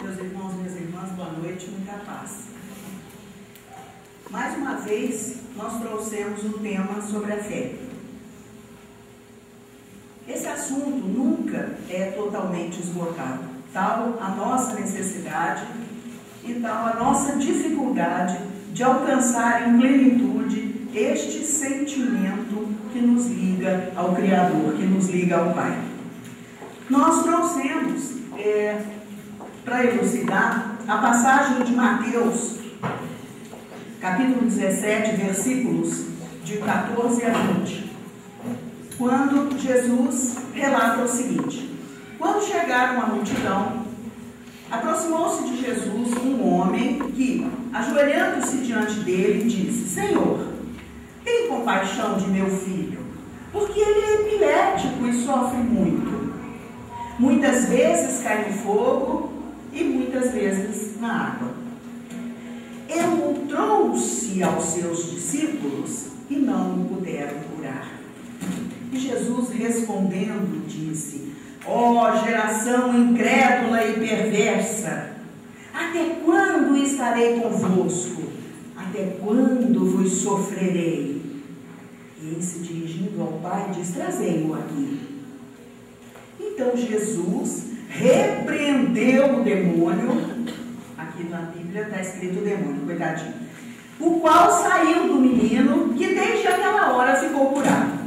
Meus irmãos e minhas irmãs, boa noite, muita paz. Mais uma vez, nós trouxemos um tema sobre a fé. Esse assunto nunca é totalmente esgotado, tal a nossa necessidade e tal a nossa dificuldade de alcançar em plenitude este sentimento que nos liga ao Criador, que nos liga ao Pai. Nós trouxemos, para elucidar, a passagem de Mateus, capítulo 17, versículos de 14 a 20, quando Jesus relata o seguinte: quando chegaram à multidão, aproximou-se de Jesus um homem que, ajoelhando-se diante dele, disse: Senhor, tem compaixão de meu filho, porque ele é epilético e sofre muito. Muitas vezes cai no fogo e muitas vezes na água. Eu o trouxe aos seus discípulos e não o puderam curar. E Jesus respondendo disse: ó geração incrédula e perversa, até quando estarei convosco? Até quando vos sofrerei? E ele, se dirigindo ao Pai, diz: trazei-o aqui. Então Jesus repreendeu o demônio. Aqui na Bíblia está escrito demônio, coitadinho. O qual saiu do menino, que desde aquela hora ficou curado.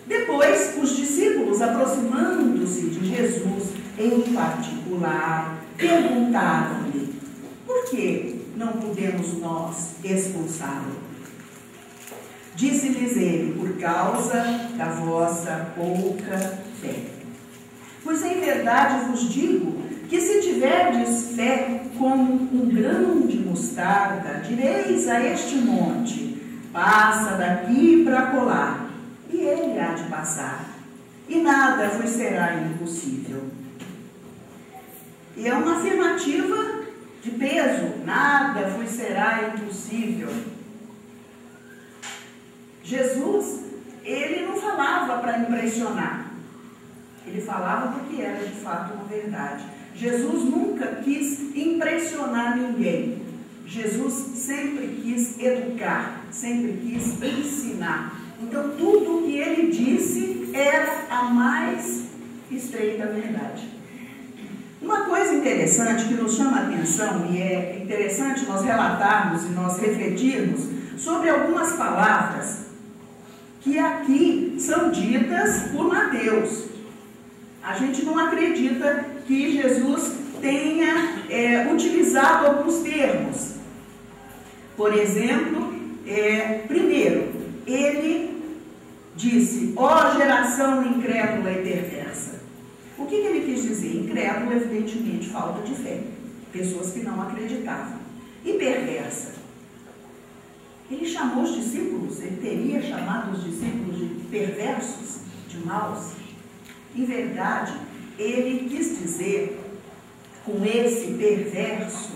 Depois, os discípulos, aproximando-se de Jesus em particular, perguntaram-lhe: por que não podemos nós expulsá-lo? Disse-lhes ele: por causa da vossa pouca fé. Pois em verdade vos digo que se tiverdes fé como um grão de mostarda, direis a este monte: passa daqui para colar, e ele há de passar, e nada vos será impossível. E é uma afirmativa de peso: nada vos será impossível. Jesus, ele não falava para impressionar, ele falava porque era de fato uma verdade. Jesus nunca quis impressionar ninguém. Jesus sempre quis educar, sempre quis ensinar. Então tudo o que ele disse era a mais estreita verdade. Uma coisa interessante que nos chama a atenção, e é interessante nós relatarmos e nós refletirmos sobre algumas palavras que aqui são ditas por Mateus. A gente não acredita que Jesus tenha utilizado alguns termos. Por exemplo, primeiro, ele disse: ó geração incrédula e perversa. O que ele quis dizer? Incrédulo, evidentemente, falta de fé. Pessoas que não acreditavam. E perversa. Ele chamou os discípulos, ele teria chamado os discípulos de perversos, de maus. Em verdade, ele quis dizer, com esse perverso,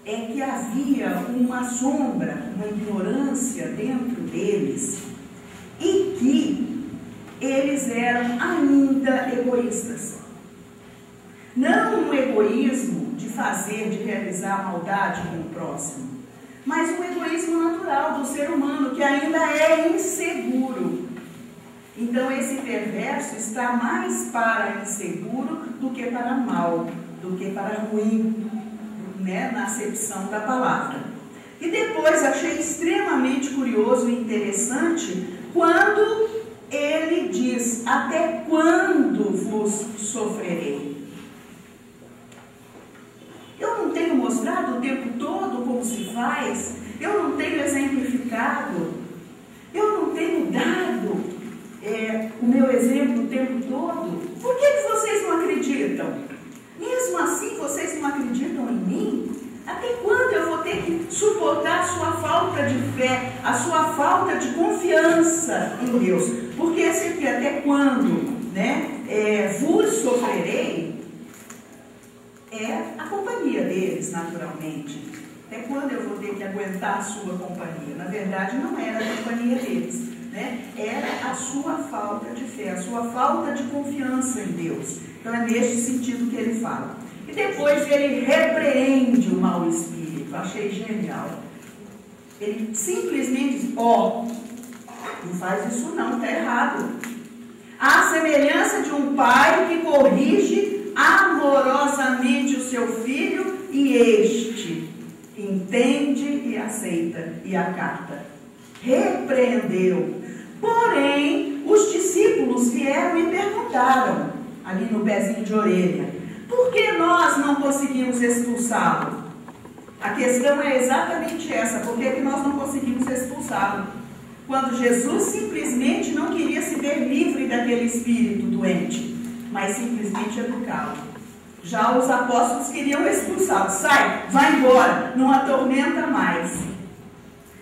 é que havia uma sombra, uma ignorância dentro deles, e que eles eram ainda egoístas. Não um egoísmo de fazer, de realizar maldade com o próximo, mas um egoísmo natural do ser humano, que ainda é inseguro. Então esse perverso está mais para inseguro do que para mal, do que para ruim, né, na acepção da palavra. E depois achei extremamente curioso e interessante quando ele diz: até quando vos sofrerei? Eu não tenho mostrado o tempo todo como se faz, eu não tenho exemplificado, eu não tenho dado o meu exemplo o tempo todo. Por que vocês não acreditam? Mesmo assim, vocês não acreditam em mim? Até quando eu vou ter que suportar a sua falta de fé, a sua falta de confiança em Deus? Porque esse aqui, até quando, né, vos sofrerei, é a companhia deles, naturalmente. Até quando eu vou ter que aguentar a sua companhia? Na verdade, não era a companhia deles, né? Era a sua falta de fé, a sua falta de confiança em Deus. Então é neste sentido que ele fala. E Depois ele repreende o mau espírito. Achei genial. Ele simplesmente diz: ó, não faz isso não, está errado. À semelhança de um pai que corrige amorosamente o seu filho, e este entende e aceita e acata. Repreendeu. Porém, os discípulos vieram e perguntaram, ali no pezinho de orelha: por que nós não conseguimos expulsá-lo? A questão é exatamente essa: por que nós não conseguimos expulsá-lo? Quando Jesus simplesmente não queria se ver livre daquele espírito doente, mas simplesmente educá-lo. Já os apóstolos queriam expulsá-lo. Sai, vai embora, não atormenta mais.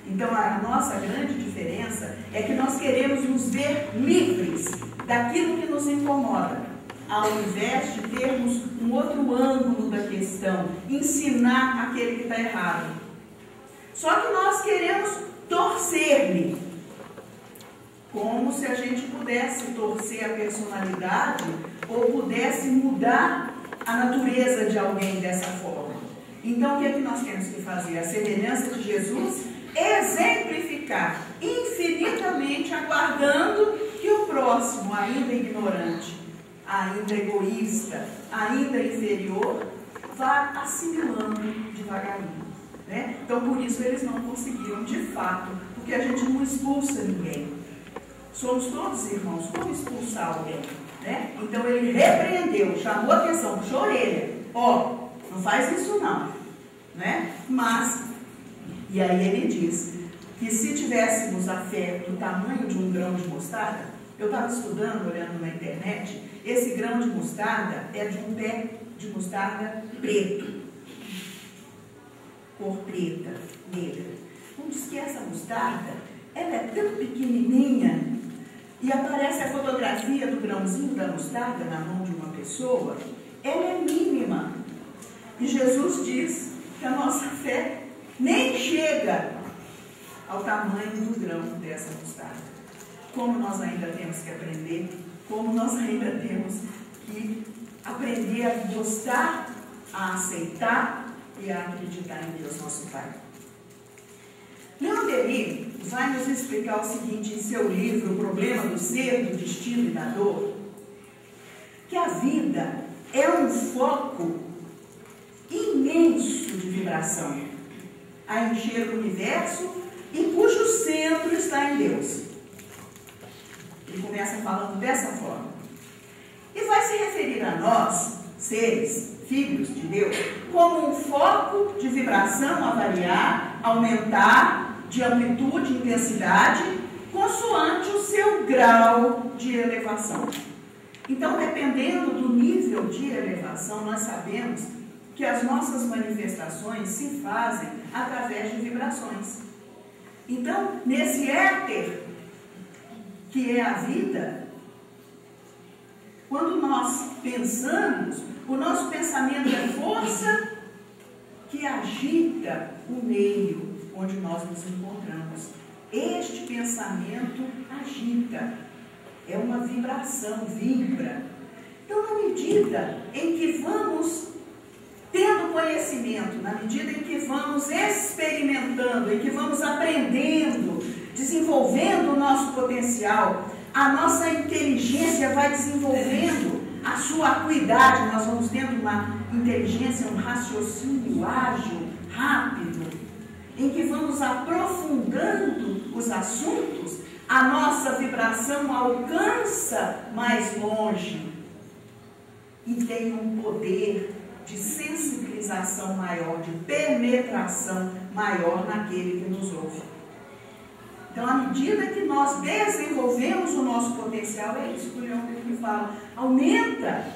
Então a nossa grande diferença é que nós queremos nos ver livres daquilo que nos incomoda, ao invés de termos um outro ângulo da questão, ensinar aquele que está errado. Só que nós queremos torcer-lhe, como se a gente pudesse torcer a personalidade ou pudesse mudar a natureza de alguém dessa forma. Então o que é que nós temos que fazer? A semelhança de Jesus, exemplificar infinitamente, aguardando que o próximo, ainda ignorante, ainda egoísta, ainda inferior, vá assimilando devagarinho, né? Então por isso eles não conseguiram de fato, porque a gente não expulsa ninguém. Somos todos irmãos, como expulsar alguém, né? Então ele repreendeu, chamou a atenção, puxou a orelha: ó, não faz isso não, né? Mas, e aí ele diz que se tivéssemos a fé do tamanho de um grão de mostarda, eu estava estudando, olhando na internet, esse grão de mostarda é de um pé de mostarda preto, cor preta, negra. Então diz que essa mostarda, ela é tão pequenininha, e aparece a fotografia do grãozinho da mostarda na mão de uma pessoa, ela é mínima. E Jesus diz que a nossa fé nem chega ao tamanho do grão dessa mostarda. Como nós ainda temos que aprender, como nós ainda temos que aprender a gostar, a aceitar e a acreditar em Deus, nosso Pai. Leon Denis vai nos explicar o seguinte em seu livro O Problema do Ser, do Destino e da Dor, que a vida é um foco imenso de vibração a encher o universo e cujo centro está em Deus. Ele começa falando dessa forma. E vai se referir a nós, seres, filhos de Deus, como um foco de vibração a variar, aumentar de amplitude e intensidade, consoante o seu grau de elevação. Então, dependendo do nível de elevação, nós sabemos que as nossas manifestações se fazem através de vibrações. Então, nesse éter, que é a vida, quando nós pensamos, o nosso pensamento é força que agita o meio onde nós nos encontramos. Este pensamento agita, é uma vibração, vibra. Então, na medida em que vamos tendo conhecimento, na medida em que vamos experimentando, em que vamos aprendendo, desenvolvendo o nosso potencial, a nossa inteligência vai desenvolvendo a sua acuidade, nós vamos tendo uma inteligência, um raciocínio ágil, rápido, em que vamos aprofundando os assuntos, a nossa vibração alcança mais longe e tem um poder de sensibilização maior, de penetração maior naquele que nos ouve. Então, à medida que nós desenvolvemos o nosso potencial, é isso que o Leon Denis fala, aumenta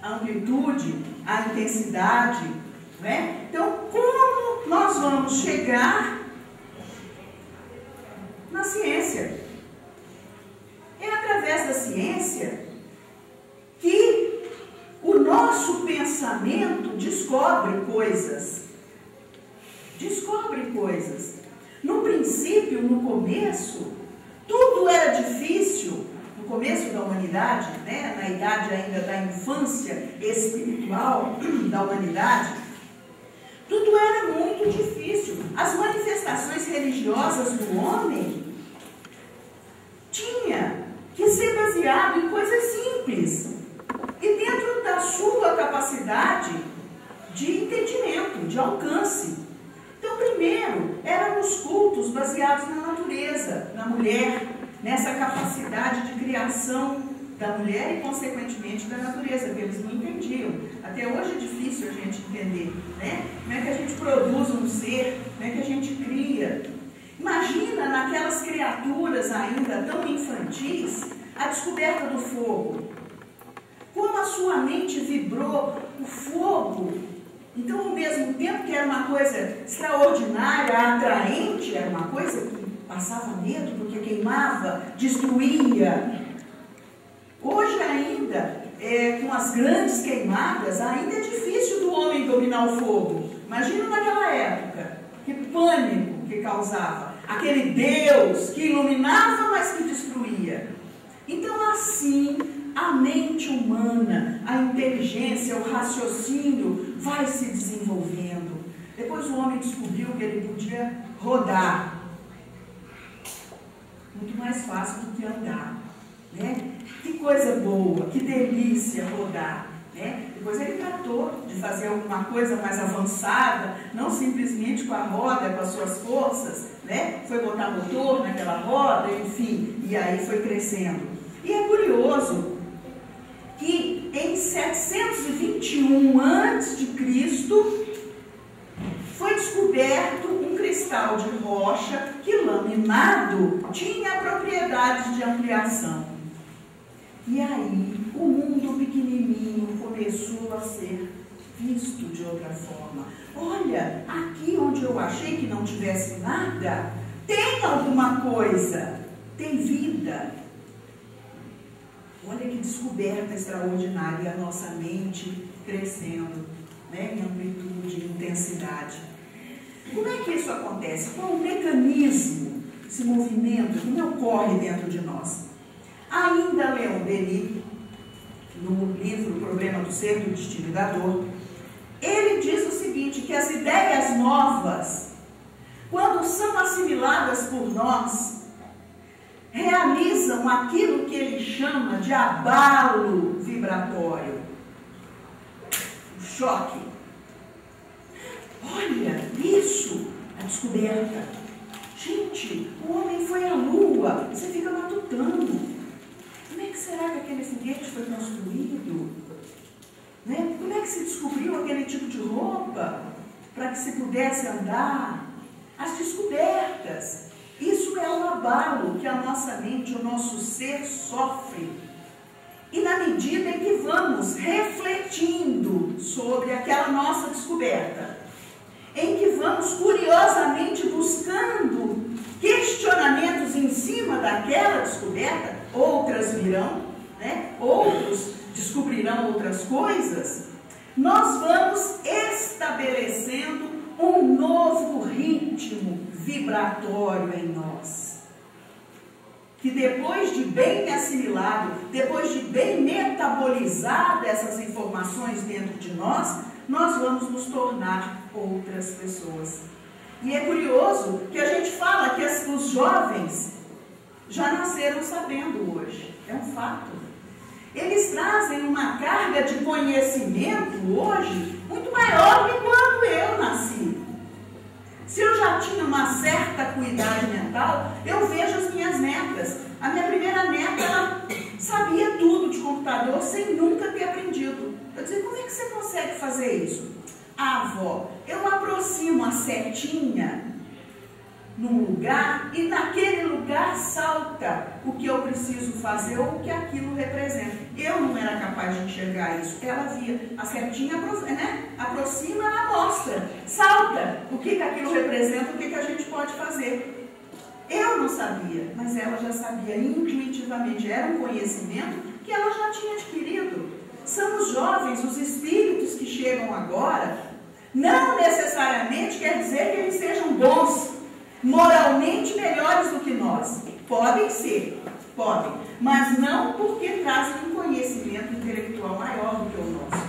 a amplitude, a intensidade, né? Então, como nós vamos chegar na ciência? É através da ciência que o nosso pensamento descobre coisas. Descobre coisas. No princípio, no começo, tudo era difícil. No começo da humanidade, né, na idade ainda da infância espiritual da humanidade, tudo era muito difícil. As manifestações religiosas do homem tinha que ser baseado em coisas simples e dentro da sua capacidade de entendimento, de alcance. Então, primeiro, eram os cultos baseados na natureza, na mulher, nessa capacidade de criação da mulher e, consequentemente, da natureza, que eles não entendiam. Até hoje é difícil a gente entender, né? Como é que a gente produz um ser, como é que a gente cria. Imagina naquelas criaturas ainda tão infantis, a descoberta do fogo. Como a sua mente vibrou o fogo. Então, ao mesmo tempo que era uma coisa extraordinária, atraente, era uma coisa que passava medo, porque queimava, destruía. Hoje ainda, com as grandes queimadas, ainda é difícil do homem dominar o fogo. Imagina naquela época, que pânico que causava. Aquele Deus que iluminava, mas que destruía. Então, assim, a mente humana, a inteligência, o raciocínio vai se desenvolvendo. Depois o homem descobriu que ele podia rodar. Muito mais fácil do que andar, né? Que coisa boa, que delícia rodar, né? Depois ele tratou de fazer alguma coisa mais avançada, não simplesmente com a roda, com as suas forças, né? Foi botar motor naquela roda, enfim, e aí foi crescendo. E é curioso que em 721 a.C. foi descoberto um cristal de rocha que, laminado, tinha propriedades de ampliação. E aí, o mundo pequenininho começou a ser visto de outra forma. Olha, aqui onde eu achei que não tivesse nada, tem alguma coisa, tem vida. Olha que descoberta extraordinária, e a nossa mente crescendo, né, em amplitude, em intensidade. Como é que isso acontece? Qual o mecanismo, esse movimento, como ocorre dentro de nós? Ainda Leon Denis, no livro O Problema do Ser, do Destino e da Dor, ele diz o seguinte, que as ideias novas, quando são assimiladas por nós, realizam aquilo que ele chama de abalo vibratório, o choque. Olha, isso, a descoberta. Gente, o homem foi à lua, você fica matutando. Como é que será que aquele foguete foi construído? Né? Como é que se descobriu aquele tipo de roupa para que se pudesse andar? As descobertas. Isso é um abalo que a nossa mente, o nosso ser sofre. E na medida em que vamos refletindo sobre aquela nossa descoberta, em que vamos curiosamente buscando questionamentos em cima daquela descoberta, outras virão, né? Outros descobrirão outras coisas, nós vamos estabelecendo um novo ritmo vibratório em nós, que depois de bem assimilado, depois de bem metabolizado essas informações dentro de nós vamos nos tornar outras pessoas. E é curioso que a gente fala que os jovens já nasceram sabendo hoje, é um fato. Eles trazem uma carga de conhecimento hoje muito maior do que quando eu nasci. Se eu já tinha uma certa acuidade mental, eu vejo as minhas netas. A minha primeira neta, ela sabia tudo de computador sem nunca ter aprendido. Eu dizia, como é que você consegue fazer isso? Ah, avó, eu aproximo a setinha num lugar e naquele lugar salta o que eu preciso fazer ou o que aquilo representa. Eu não era capaz de enxergar isso. Ela via a setinha, né? Aproxima, ela mostra, salta o que aquilo representa, o que a gente pode fazer. Eu não sabia, mas ela já sabia intuitivamente. Era um conhecimento que ela já tinha adquirido. São os jovens, os espíritos que chegam agora, não necessariamente quer dizer que eles sejam bons, moralmente melhores do que nós. Podem ser, Podem, mas não porque trazem um conhecimento intelectual maior do que o nosso.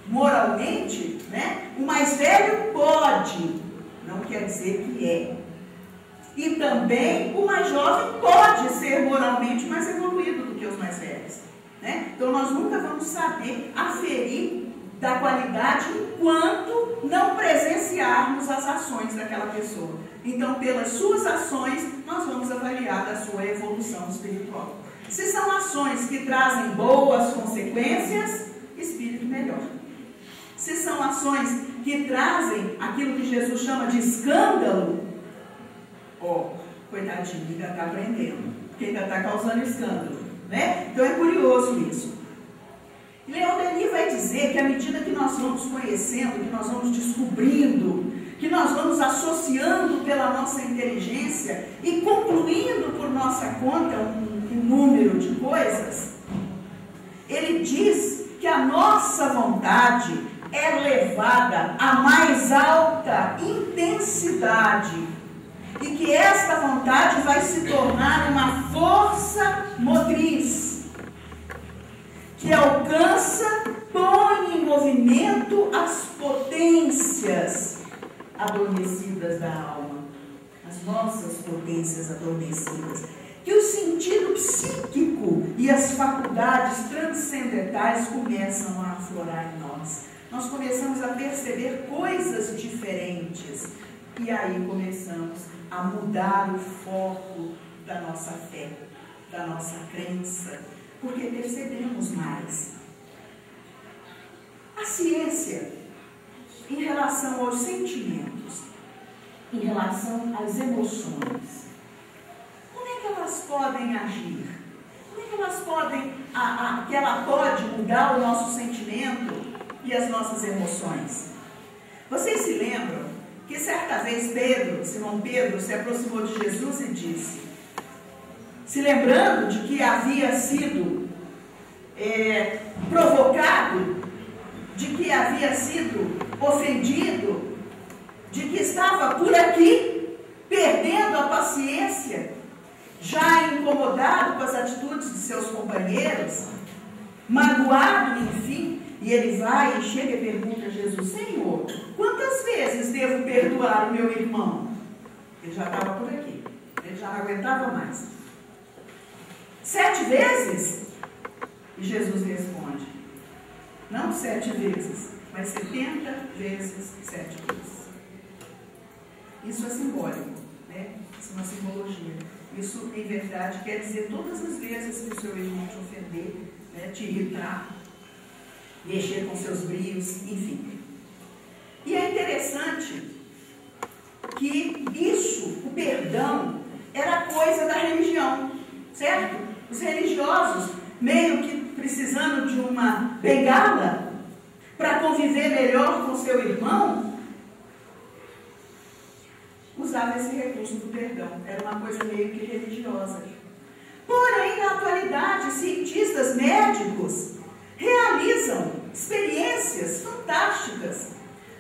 Moralmente, né, o mais velho pode, não quer dizer que é. E também o mais jovem pode ser moralmente mais evoluído do que os mais velhos, né? Então nós nunca vamos saber aferir da qualidade enquanto não presenciarmos as ações daquela pessoa. Então, pelas suas ações, nós vamos avaliar a sua evolução espiritual. Se são ações que trazem boas consequências, espírito melhor. Se são ações que trazem aquilo que Jesus chama de escândalo, coitadinho, ainda está aprendendo, porque ainda está causando escândalo, né? Então é curioso isso. Leon Denis vai dizer que à medida que nós vamos conhecendo, que nós vamos descobrindo, que nós vamos associando pela nossa inteligência e concluindo por nossa conta um número de coisas, ele diz que a nossa vontade é levada à mais alta intensidade e que esta vontade vai se tornar uma força motriz que alcança, põe em movimento as potências adormecidas da alma, as nossas potências adormecidas, que o sentido psíquico e as faculdades transcendentais começam a aflorar em nós. Nós começamos a perceber coisas diferentes e aí começamos a mudar o foco da nossa fé, da nossa crença, porque percebemos mais. A ciência, em relação aos sentimentos, em relação às emoções, como é que elas podem agir? Como é que elas podem, que ela pode mudar o nosso sentimento e as nossas emoções? Vocês se lembram que certa vez Simão Pedro, se aproximou de Jesus e disse, se lembrando de que havia sido provocado, de que havia sido ofendido, de que estava por aqui, perdendo a paciência, já incomodado com as atitudes de seus companheiros, magoado, enfim, e ele vai e chega e pergunta a Jesus, Senhor, quantas vezes devo perdoar o meu irmão? Ele já estava por aqui, ele já não aguentava mais. 7 vezes? E Jesus responde, não 7 vezes, mas 70 vezes 7 vezes. Isso é simbólico, né? Isso é uma simbologia. Isso, em verdade, quer dizer todas as vezes que o seu irmão te ofender, né, te irritar, mexer com seus brios, enfim. E é interessante que isso, o perdão, era coisa da religião, certo? Os religiosos, meio que precisando de uma bengala para conviver melhor com seu irmão, usava esse recurso do perdão. Era uma coisa meio que religiosa. Porém, na atualidade, cientistas médicos realizam experiências fantásticas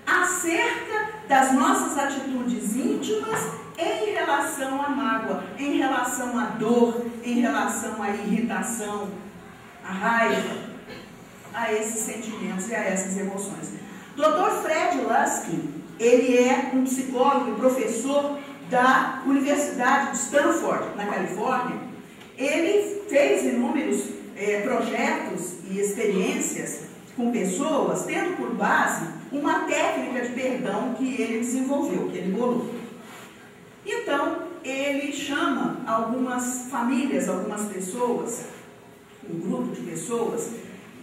acerca das nossas atitudes íntimas em relação à mágoa, em relação à dor, em relação à irritação, à raiva, a esses sentimentos e a essas emoções. Dr. Fred Luskin, ele é um psicólogo e professor da Universidade de Stanford, na Califórnia. Ele fez inúmeros projetos e experiências com pessoas, tendo por base uma técnica de perdão que ele desenvolveu, que ele bolou. Então, ele chama algumas famílias, algumas pessoas, um grupo de pessoas,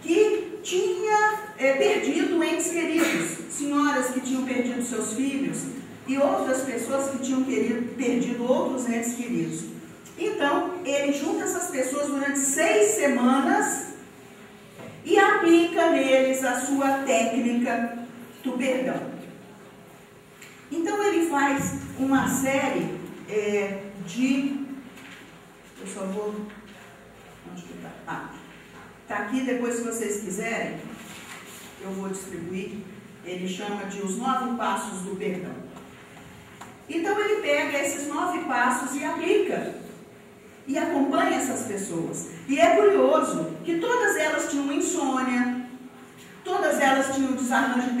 que tinha perdido entes queridos, senhoras que tinham perdido seus filhos e outras pessoas que tinham perdido outros entes queridos. Então, ele junta essas pessoas durante 6 semanas e aplica neles a sua técnica do perdão. Então, ele faz uma série eu só vou... Onde que está? Está aqui, depois se vocês quiserem, eu vou distribuir. Ele chama de os 9 passos do perdão. Então ele pega esses 9 passos e aplica e acompanha essas pessoas. E é curioso que todas elas tinham insônia, todas elas tinham desarranjo